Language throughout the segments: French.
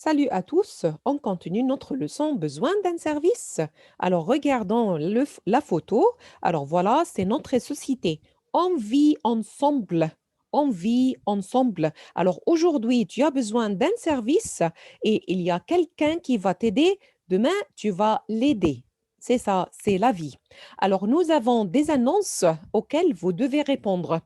Salut à tous, on continue notre leçon besoin d'un service. Alors regardons la photo. Alors voilà, c'est notre société. On vit ensemble. On vit ensemble. Alors aujourd'hui, tu as besoin d'un service et il y a quelqu'un qui va t'aider. Demain, tu vas l'aider. C'est ça, c'est la vie. Alors nous avons des annonces auxquelles vous devez répondre.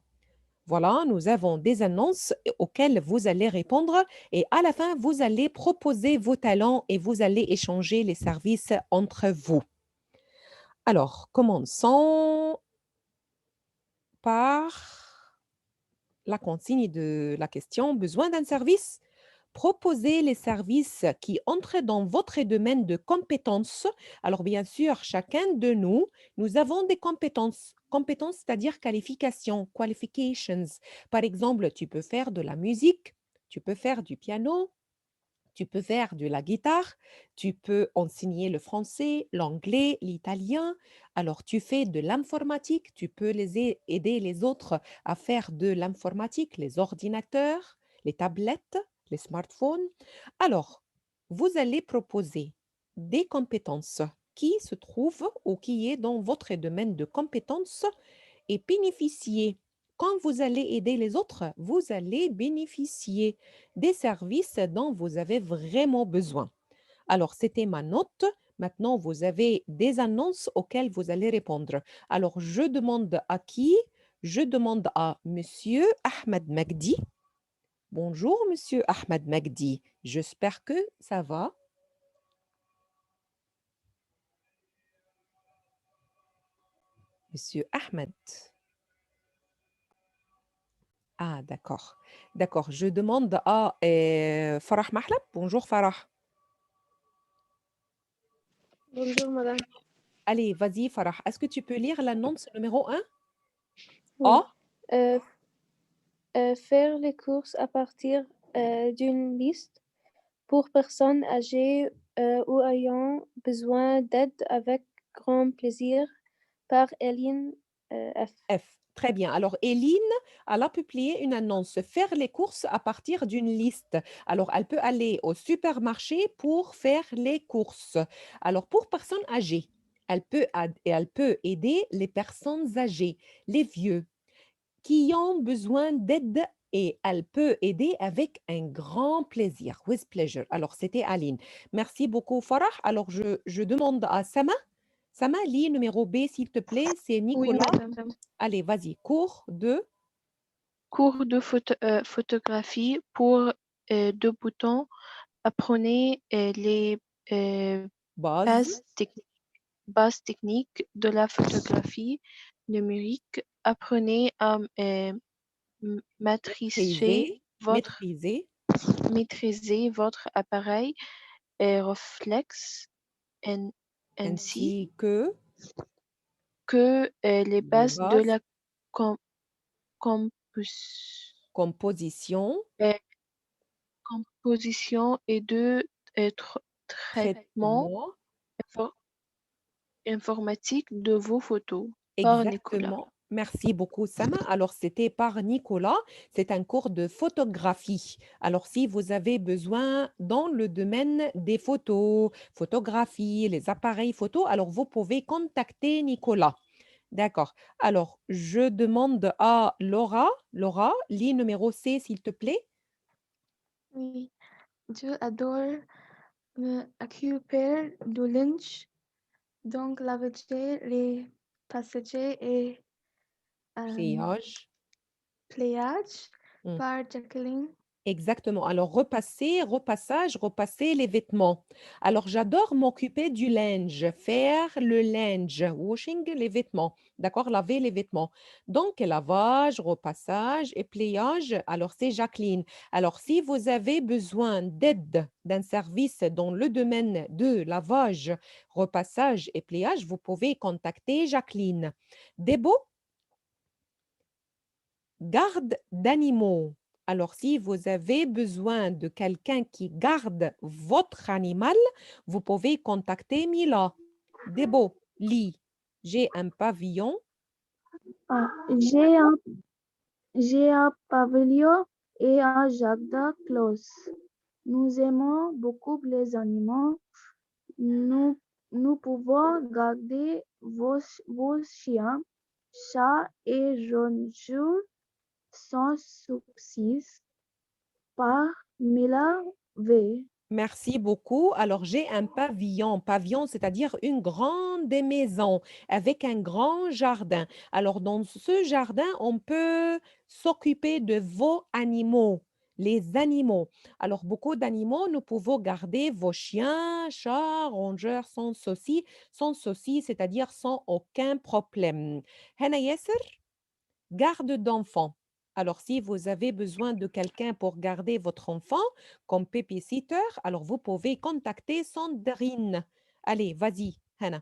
Voilà, nous avons des annonces auxquelles vous allez répondre et à la fin, vous allez proposer vos talents et vous allez échanger les services entre vous. Alors, commençons par la consigne de la question. Besoin d'un service? Proposez les services qui entrent dans votre domaine de compétences. Alors, bien sûr, chacun de nous, nous avons des compétences. Compétences, c'est-à-dire qualifications, qualifications. Par exemple, tu peux faire de la musique, tu peux faire du piano, tu peux faire de la guitare, tu peux enseigner le français, l'anglais, l'italien. Alors, tu fais de l'informatique, tu peux aider les autres à faire de l'informatique, les ordinateurs, les tablettes, les smartphones. Alors, vous allez proposer des compétences qui se trouvent ou qui est dans votre domaine de compétences et bénéficier. Quand vous allez aider les autres, vous allez bénéficier des services dont vous avez vraiment besoin. Alors, c'était ma note. Maintenant, vous avez des annonces auxquelles vous allez répondre. Alors, je demande à qui? Je demande à Monsieur Ahmed Magdi. Bonjour, Monsieur Ahmed Magdi. J'espère que ça va. Monsieur Ahmed. Ah, d'accord. D'accord. Je demande à Farah Mahlab. Bonjour, Farah. Bonjour, madame. Allez, vas-y, Farah. Est-ce que tu peux lire l'annonce numéro 1? Oui. A. Euh, faire les courses à partir d'une liste pour personnes âgées ou ayant besoin d'aide avec grand plaisir par Eline F. F. Très bien. Alors, Eline, elle a publié une annonce, faire les courses à partir d'une liste. Alors, elle peut aller au supermarché pour faire les courses. Alors, pour personnes âgées, elle peut aider les personnes âgées, les vieux, qui ont besoin d'aide et elle peut aider avec un grand plaisir, with pleasure. Alors, c'était Aline. Merci beaucoup, Farah. Alors, je demande à Sama. Sama, lis numéro B, s'il te plaît. C'est Oui, Nicolas. madame. Allez, vas-y. Cours de Cours de photographie pour deux boutons. Apprenez les base. bases, bases techniques de la photographie numérique. Apprenez à Maîtriser. Maîtriser. maîtriser votre appareil et réflexe ainsi Ainsi que que les les bases de bases, la com- compus- composition, euh, composition et de traitement traitement. infor- informatique de vos photos par Nicolas. Exactement. Merci beaucoup, Sama. Alors, c'était par Nicolas. C'est un cours de photographie. Alors, si vous avez besoin dans le domaine des photos, photographie, les appareils photo, alors vous pouvez contacter Nicolas. D'accord. Alors, je demande à Laura. Laura, lis numéro C, s'il te plaît. Oui, je adore me occuper du linge, donc lavager les passagers et Pliage. pliage Hmm. par Jacqueline. Exactement. Alors, repasser, repassage, repasser les vêtements. Alors, j'adore m'occuper du linge, faire le linge, washing les vêtements. D'accord? Laver les vêtements. Donc, lavage, repassage et pliage. Alors, c'est Jacqueline. Alors, si vous avez besoin d'aide d'un service dans le domaine de lavage, repassage et pliage, vous pouvez contacter Jacqueline. Debo, garde d'animaux. Alors, si vous avez besoin de quelqu'un qui garde votre animal, vous pouvez contacter Mila. Debo, lit. J'ai un pavillon. Ah, j'ai un pavillon et un jardin clos. Nous aimons beaucoup les animaux. Nous pouvons garder vos chiens, chats et jeunes jours sans soucis par Mila V. Merci beaucoup. Alors, j'ai un pavillon. Pavillon, c'est-à-dire une grande maison avec un grand jardin. Alors, dans ce jardin, on peut s'occuper de vos animaux, les animaux. Alors, beaucoup d'animaux, nous pouvons garder vos chiens, chats, rongeurs sans souci, c'est-à-dire sans aucun problème. Hana Yasser, garde d'enfants. Alors, si vous avez besoin de quelqu'un pour garder votre enfant comme babysitter, alors vous pouvez contacter Sandrine. Allez, vas-y, Hannah.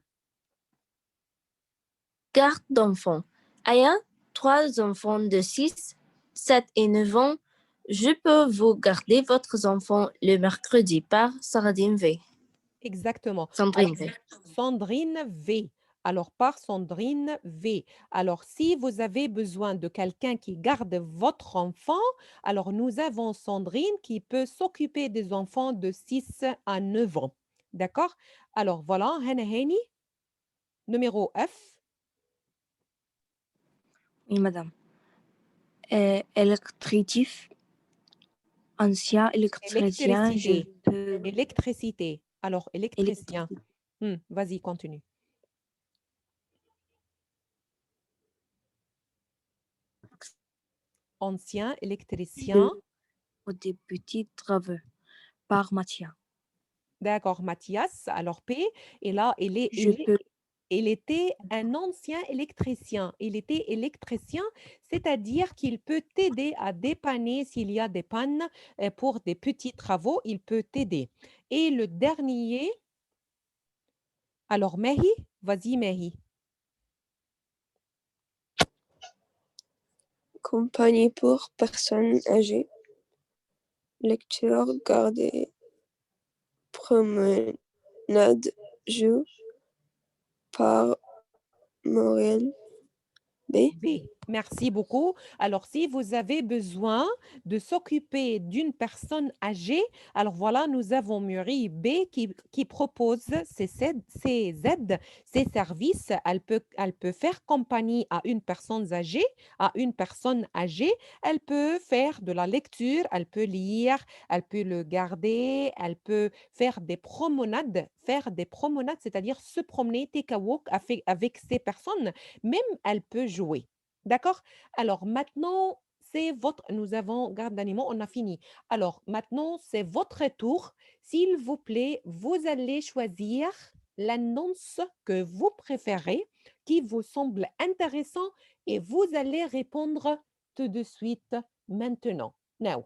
Garde d'enfants. Ayant 3 enfants de 6, 7 et 9 ans, je peux vous garder votre enfant le mercredi par Sardine V. Exactement. Sandrine V. Sandrine V. Alors, par Sandrine V. Alors, si vous avez besoin de quelqu'un qui garde votre enfant, alors nous avons Sandrine qui peut s'occuper des enfants de 6 à 9 ans. D'accord? Alors, voilà, Hannah Hani, numéro F. Oui, madame. Électrique, ancien électricien, je Électricité. peux... Électricité. Alors, électricien. Vas-y, continue. Ancien électricien. Ou des petits travaux par Mathias. D'accord, Mathias. Alors, P. Et là, Je peux... il était un ancien électricien. Il était électricien, c'est-à-dire qu'il peut t'aider à dépanner s'il y a des pannes pour des petits travaux. Il peut t'aider. Et le dernier, alors, Mehi. Vas-y, Mehi. Compagnie pour personnes âgées. Lecture, garder, promenade, jeu, par Morel B. B. Merci beaucoup. Alors, si vous avez besoin de s'occuper d'une personne âgée, alors voilà, nous avons Muri B qui propose ces aides, ces services. Elle peut faire compagnie à une personne âgée, Elle peut faire de la lecture, elle peut lire, elle peut le garder, elle peut faire des promenades, c'est-à-dire se promener, take a walk avec ces personnes. Même elle peut jouer. D'accord? Alors maintenant, nous avons garde d'animaux, on a fini. Alors maintenant, c'est votre tour. S'il vous plaît, vous allez choisir l'annonce que vous préférez, qui vous semble intéressant et vous allez répondre tout de suite maintenant. Now.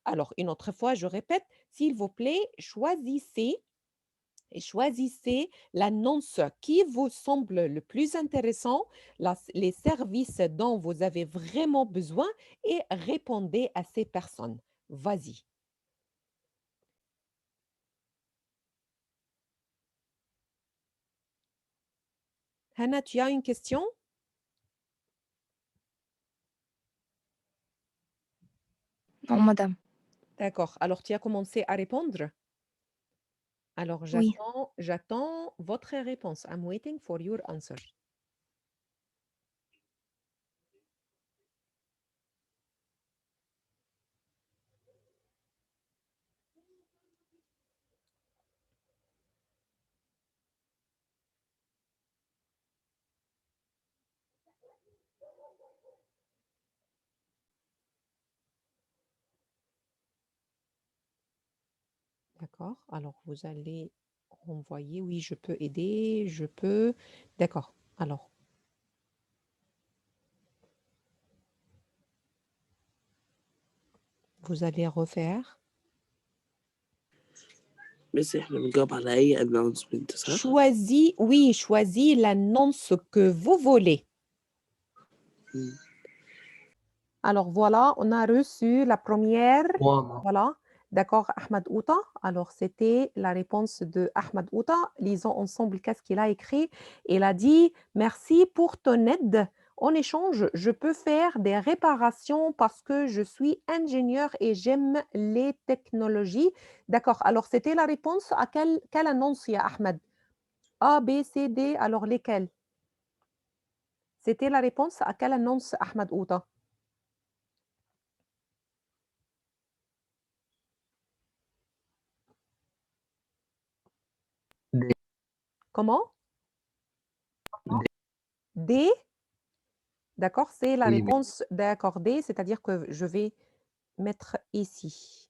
Alors, une autre fois, je répète, s'il vous plaît, choisissez l'annonce qui vous semble le plus intéressant, les services dont vous avez vraiment besoin et répondez à ces personnes. Vas-y. Hannah, tu as une question? Non, madame. D'accord. Alors, tu as commencé à répondre? Alors, Oui. j'attends votre réponse. I'm waiting for your answer. D'accord. Alors, vous allez renvoyer. Oui, je peux aider. Je peux. D'accord. Alors. Vous allez refaire. بس احنا بنجاوب على اي announcement صح؟ Choisis l'annonce que vous voulez. Alors voilà, on a reçu la première. Voilà, d'accord, Ahmad Outa. Alors c'était la réponse de Ahmad Outa. Lisons ensemble qu'est-ce qu'il a écrit. Il a dit: merci pour ton aide. En échange, je peux faire des réparations parce que je suis ingénieur et j'aime les technologies. D'accord. Alors, c'était la réponse à quelle annonce, ya Ahmed? A, B, C, D. Alors, lesquelles? C'était la réponse à quelle annonce, Ahmed Outa? D. Comment? D. D? D'accord, c'est la Oui, oui. réponse d'accord D, c'est-à-dire que je vais mettre ici.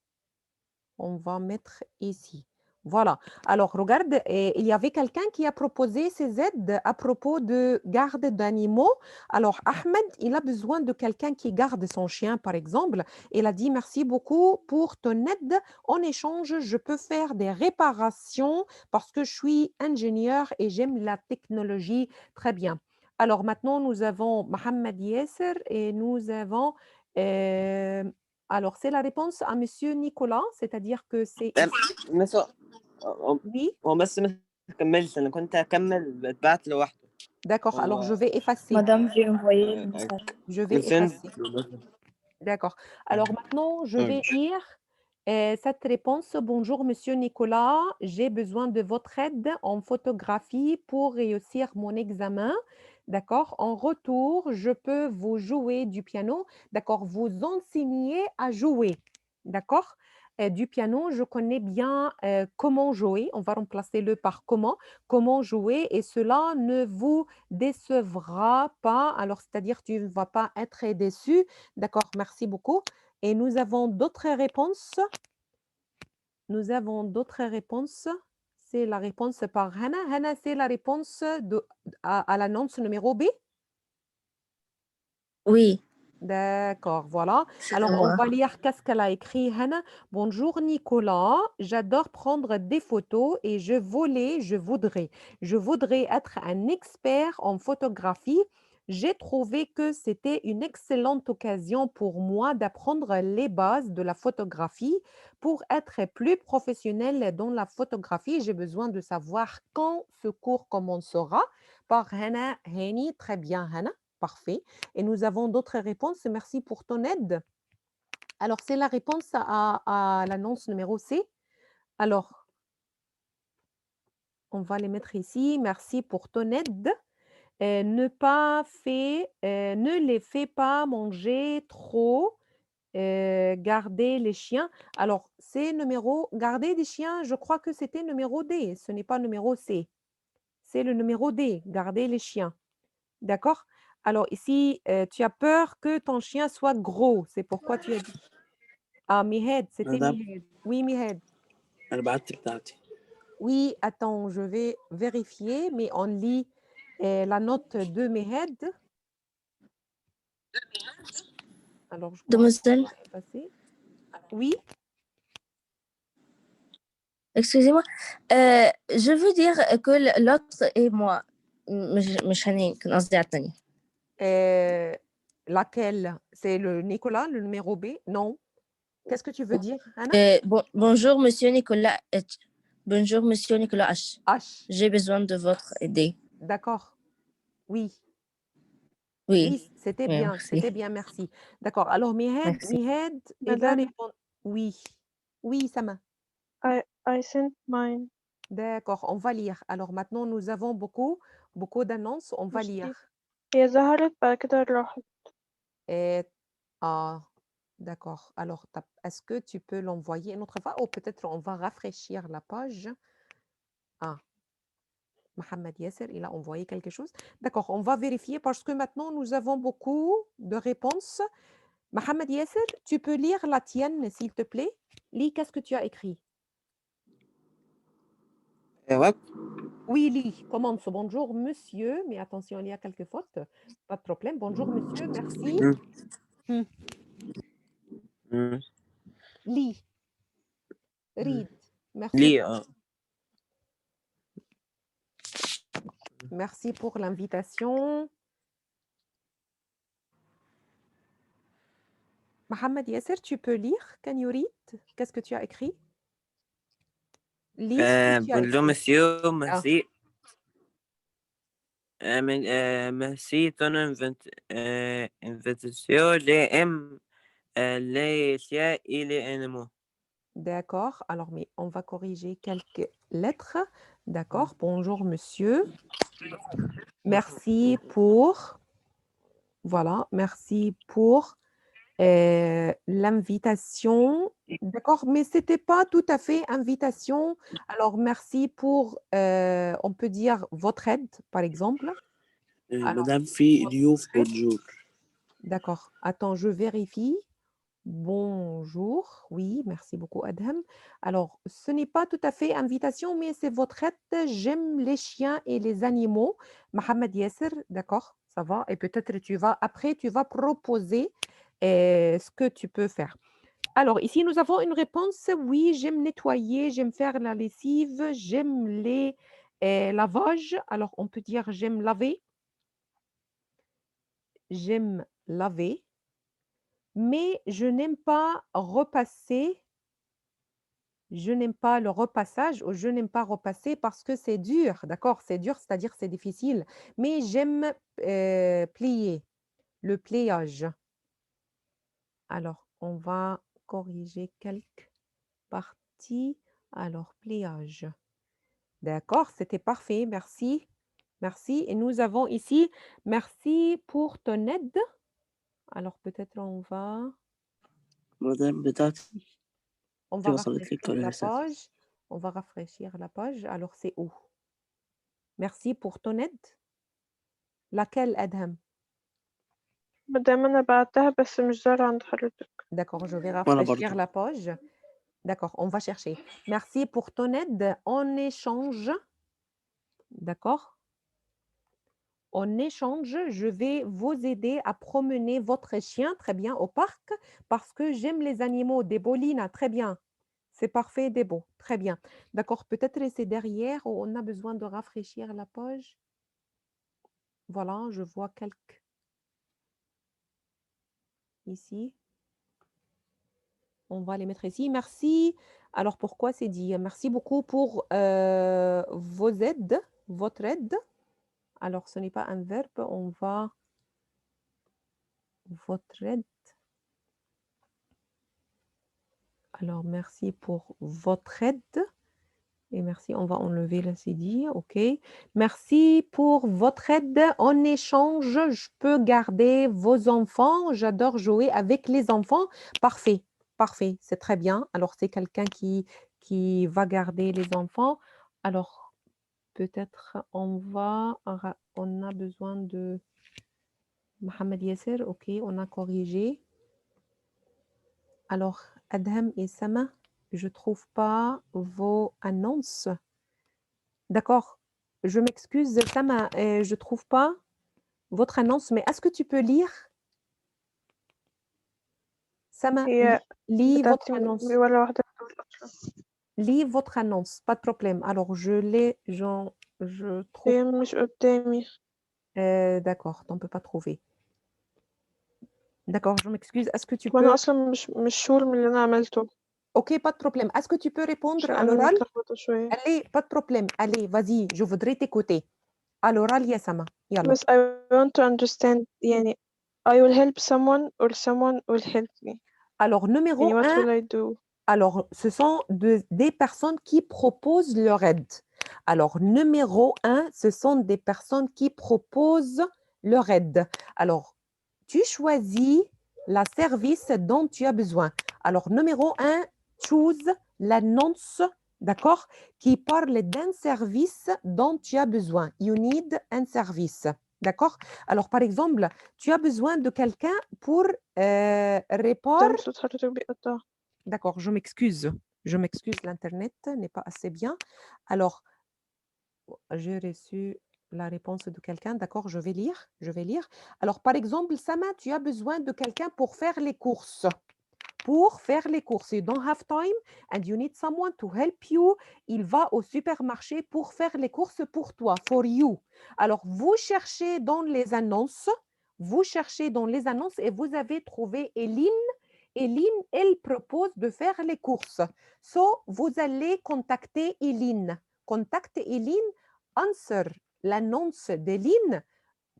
On va mettre ici. Voilà. Alors, regarde, il y avait quelqu'un qui a proposé ces aides à propos de garde d'animaux. Alors, Ahmed, il a besoin de quelqu'un qui garde son chien, par exemple. Il a dit merci beaucoup pour ton aide. En échange, je peux faire des réparations parce que je suis ingénieur et j'aime la technologie. Très bien. Alors, maintenant, nous avons Mohamed Yasser et nous avons euh, alors, c'est la réponse à Monsieur Nicolas, c'est-à-dire que c'est ici. بس Oui, هو بس ما كملش انا كنت هكمل اتبعت لوحده d'accord. Alors, je هو vais effacer. Madame, j'ai envoyé le message. Je vais send effacer. D'accord. Alors maintenant, je vais lire cette réponse. Bonjour, Monsieur Nicolas. J'ai besoin de votre aide en photographie pour réussir mon examen. D'accord. En retour, je peux vous jouer du piano. D'accord. Vous enseigner à jouer. D'accord. Du piano, je connais bien comment jouer. On va remplacer le par comment jouer et cela ne vous décevra pas. Alors, c'est-à-dire, tu ne vas pas être déçu. D'accord, merci beaucoup. Et nous avons d'autres réponses. Nous avons d'autres réponses. C'est la réponse par Hannah. Hannah, c'est la réponse à l'annonce numéro B. Oui, D'accord, voilà. c'est à Alors, on moi. va lire qu'est-ce qu'elle a écrit, Hannah. Bonjour Nicolas, j'adore prendre des photos et je voudrais. Je voudrais être un expert en photographie. J'ai trouvé que c'était une excellente occasion pour moi d'apprendre les bases de la photographie. Pour être plus professionnel dans la photographie, j'ai besoin de savoir quand ce cours commencera. Par Hannah Hani, très bien Hannah, parfait. Et nous avons d'autres réponses. Merci pour ton aide. Alors, c'est la réponse à l'annonce numéro C. Alors, on va les mettre ici. Merci pour ton aide. Ne les fais pas manger trop. Garder les chiens. Alors, c'est numéro, garder des chiens, je crois que c'était numéro D. Ce n'est pas numéro C. C'est le numéro D, garder les chiens. D'accord? Alors ici, tu as peur que ton chien soit gros. C'est pourquoi tu as dit. Ah, Mihed, c'était Madame, Mihed. Oui, Mihed. أنا بعت بتاعتي. Oui, attends, je vais vérifier, mais on lit la note de Mihed. Alors, je crois qu'on Demoiselle, va effacer. Oui, excusez-moi. Je veux dire que l'autre et moi, مش هنين كان قصدي على التانية. laquelle? C'est le Nicolas, le numéro B? Non. Qu'est-ce que tu veux dire, Anna? Bonjour, monsieur Nicolas H. Bonjour, monsieur Nicolas H. H. J'ai besoin de votre aide. D'accord. Oui. Oui, Oui, c'était bien, merci. merci. D'accord. Alors, Mihed, Merci. il a Madame, répondu. Oui, oui, Sama. I sent mine. D'accord, on va lire. Alors maintenant, nous avons beaucoup d'annonces. On va مش دي. lire. هي ظهرت بعد كده راحت. Et, ah, d'accord. Alors, est-ce que tu peux l'envoyer une autre fois ou peut-être on va rafraîchir la page? Ah, Mohamed Yasser, il a envoyé quelque chose. D'accord, on va vérifier parce que maintenant, nous avons beaucoup de réponses. Mohamed Yasser, tu peux lire la tienne, s'il te plaît? Lis, qu'est-ce que tu as écrit? ايوه Oui, lis, commence. Bonjour, monsieur, mais attention, il y a quelques fautes. Pas de problème. Bonjour, monsieur, merci. Hmm. Lis, read. Merci. ليه Merci pour l'invitation. Mohamed Yasser, tu peux lire? Can you read? Qu'est-ce que tu as écrit? Lis ce que tu as بونجور écrit. مسيو Ah, ميرسي merci ton invitation. J'aime les chiens et les animaux. D'accord. Alors, mais on va corriger quelques lettres. D'accord. Bonjour, monsieur. Merci pour, voilà, merci pour l'invitation. D'accord, mais ce n'était pas tout à fait invitation. Alors, merci pour, on peut dire, votre aide, par exemple. Alors, مدام في ضيوف بونجور. d'accord. Attends, je vérifie. Bonjour. Oui, merci beaucoup, Adham. Alors, ce n'est pas tout à fait invitation, mais c'est votre aide. J'aime les chiens et les animaux. Mohamed Yasser, d'accord, ça va. Et peut-être après, tu vas proposer ce que tu peux faire. Alors, ici, nous avons une réponse. Oui, j'aime nettoyer, j'aime faire la lessive, j'aime les lavages. Alors, on peut dire j'aime laver. J'aime laver. Mais je n'aime pas repasser. Je n'aime pas le repassage ou je n'aime pas repasser parce que c'est dur. D'accord? C'est dur, c'est-à-dire c'est difficile. Mais j'aime plier, le pliage. Alors, on va corriger quelques parties. Alors, pliage. D'accord, c'était parfait. Merci. Merci. Et nous avons ici, merci pour ton aide. Alors, peut-être مدام بتاعتي on va وصلت لك rafraîchir ولا la لسه؟ page. On va rafraîchir la page. Alors, c'est où? Merci pour ton aide. Laquelle, Adham? مادام أنا بعتها بس مش ظاهرة عند حضرتك. D'accord, je vais وأنا rafraîchir برضو. la page. D'accord, on va chercher. Merci pour ton aide. En échange, d'accord? En échange, je vais vous aider à promener votre chien très bien au parc parce que j'aime les animaux. Des bolines, très bien. C'est parfait, des beaux. Très bien. D'accord, peut-être c'est derrière où on a besoin de rafraîchir la page. Voilà, je vois quelques ici. On va les mettre ici. Merci. Alors, pourquoi c'est dit? Merci beaucoup pour vos aides, votre aide. Alors, ce n'est pas un verbe, on va... Votre aide. Alors, merci pour votre aide. Et merci, on va enlever la CD, OK. Merci pour votre aide. En échange, je peux garder vos enfants. J'adore jouer avec les enfants. Parfait, parfait, c'est très bien. Alors, c'est quelqu'un qui va garder les enfants. Alors, peut-être on a besoin de Mohamed Yasser, OK, on a corrigé. Alors, Adham et Sama, je ne trouve pas vos annonces. D'accord, je m'excuse, Sama, je ne trouve pas votre annonce, mais est-ce que tu peux lire? Sama, هي lis votre بتاعتي annonce. ولا واحدة بتقول أصلا. Lis votre annonce, pas de problème. Alors, je trouve. هي مش قدامي. D'accord, tu ne peux pas trouver. D'accord, je m'excuse. Est-ce que tu peux. وأنا أصلا مش شور من اللي أنا عملته. OK, pas de problème. Est-ce que tu peux répondre عشان à أنا l'oral? متلخبطة شوية. Allez, pas de problème. Allez, vas-y, je voudrais t'écouter. À l'oral, يا Sama. يلا. بس I want to understand يعني I will help someone or someone will help me. Alors, numéro يعني what 1, will I do? alors, ce sont des personnes qui proposent leur aide. Alors, numéro 1, ce sont des personnes qui proposent leur aide. Alors, tu choisis la service dont tu as besoin. Alors, numéro 1, choose l'annonce, d'accord, qui parle d'un service dont tu as besoin. You need un service. D'accord? Alors, par exemple, tu as besoin de quelqu'un pour répondre. ده صوت حضرتك بيقطع. D'accord, je m'excuse. Je m'excuse, l'Internet n'est pas assez bien. Alors, j'ai reçu la réponse de quelqu'un. D'accord, je vais lire. Je vais lire. Alors, par exemple, Sama, tu as besoin de quelqu'un pour faire les courses. Pour faire les courses. You don't have time and you need someone to help you. Il va au supermarché pour faire les courses pour toi, for you. Alors, vous cherchez dans les annonces. Vous cherchez dans les annonces et vous avez trouvé Eline. Eline, elle propose de faire les courses. So, vous allez contacter Eline. Contacte Eline, answer l'annonce d'Eline,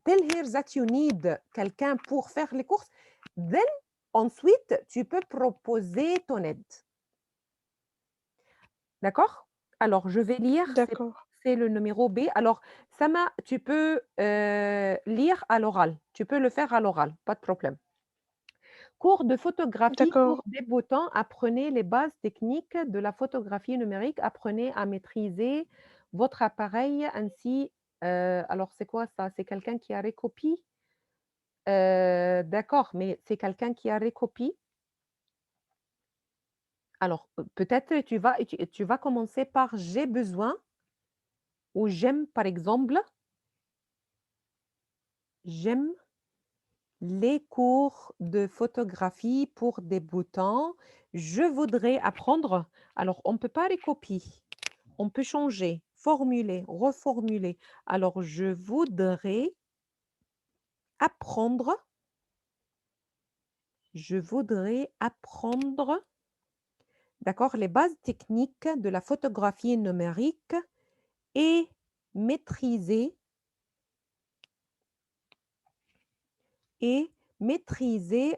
tell her that you need quelqu'un pour faire les courses. Then, ensuite, tu peux proposer ton aide. D'accord? Alors, je vais lire. D'accord. C'est le numéro B. Alors, Sama, tu peux lire à l'oral. Tu peux le faire à l'oral, pas de problème. Cours de photographie pour D'accord. débutants. Apprenez les bases techniques de la photographie numérique. Apprenez à maîtriser votre appareil ainsi. Alors, c'est quoi ça? C'est quelqu'un qui a recopié? D'accord, mais c'est quelqu'un qui a recopié. Alors, peut-être tu vas commencer par j'ai besoin ou j'aime, par exemple. J'aime les cours de photographie pour débutants. Je voudrais apprendre. Alors, on ne peut pas recopier. On peut changer, formuler, reformuler. Alors, je voudrais apprendre. Je voudrais apprendre, d'accord, les bases techniques de la photographie numérique et maîtriser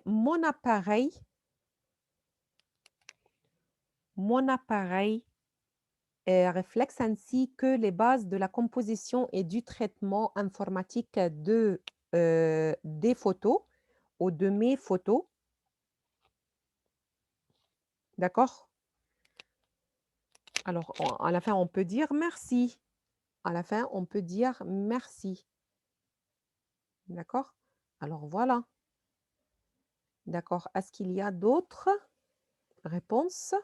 mon appareil réflexe ainsi que les bases de la composition et du traitement informatique des photos ou de mes photos. D'accord? Alors, à la fin, on peut dire merci. À la fin, on peut dire merci. D'accord? Alors, voilà. D'accord. Est-ce qu'il y a d'autres réponses?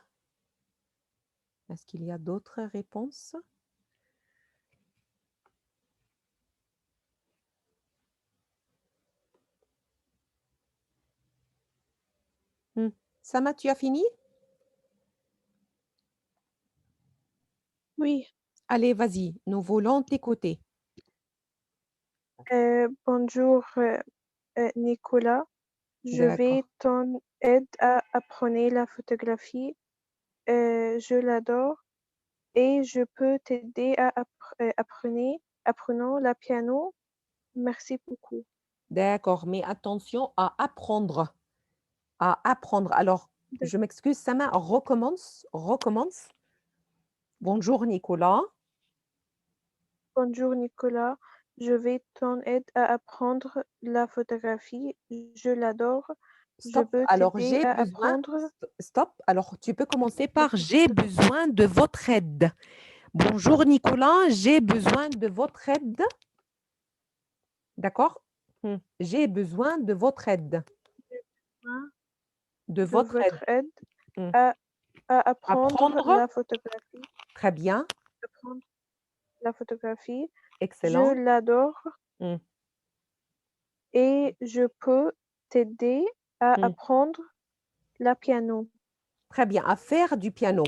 Est-ce qu'il y a d'autres réponses? Sama, tu as fini? Oui. Allez, vas-y, nous voulons t'écouter. Bonjour, Nicolas. Je vais ton aide à apprendre la photographie. Je l'adore et je peux t'aider à apprendre le piano. Merci beaucoup. D'accord, mais attention à apprendre. À apprendre. Alors, je m'excuse, Sama, recommence. Bonjour, Nicolas. Bonjour, Nicolas. Je vais ton aide à apprendre la photographie. Je l'adore. Stop. Je peux Alors, t'aider j'ai à besoin. apprendre. Stop. Alors, tu peux commencer par j'ai besoin de votre aide. Bonjour, Nicolas. J'ai besoin de votre aide. D'accord? J'ai besoin de votre aide. De votre aide. À apprendre la photographie. Très bien. Apprendre la photographie. Excellent. Je l'adore. Et je peux t'aider à apprendre le piano. Très bien. À faire du piano.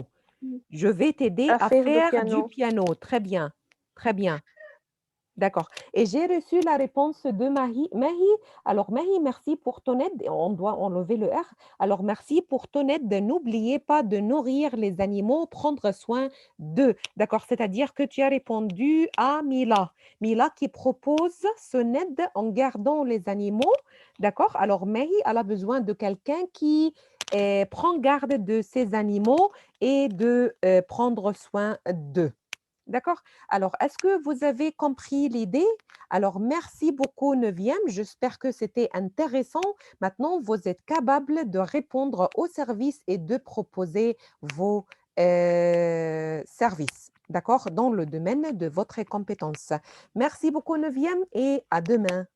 Je vais t'aider à faire du piano. Très bien. Très bien. D'accord. Et j'ai reçu la réponse de Mahi. Alors Mahi, merci pour ton aide. On doit enlever le R. Alors merci pour ton aide. N'oubliez pas de nourrir les animaux, prendre soin d'eux. D'accord. C'est-à-dire que tu as répondu à Mila. Mila qui propose son aide en gardant les animaux. D'accord. Alors Mahi, elle a besoin de quelqu'un qui prend garde de ses animaux et de prendre soin d'eux. D'accord? Alors, est-ce que vous avez compris l'idée? Alors, merci beaucoup, 9e. J'espère que c'était intéressant. Maintenant, vous êtes capable de répondre aux services et de proposer vos services. D'accord? Dans le domaine de votre compétence. Merci beaucoup, 9e, et à demain.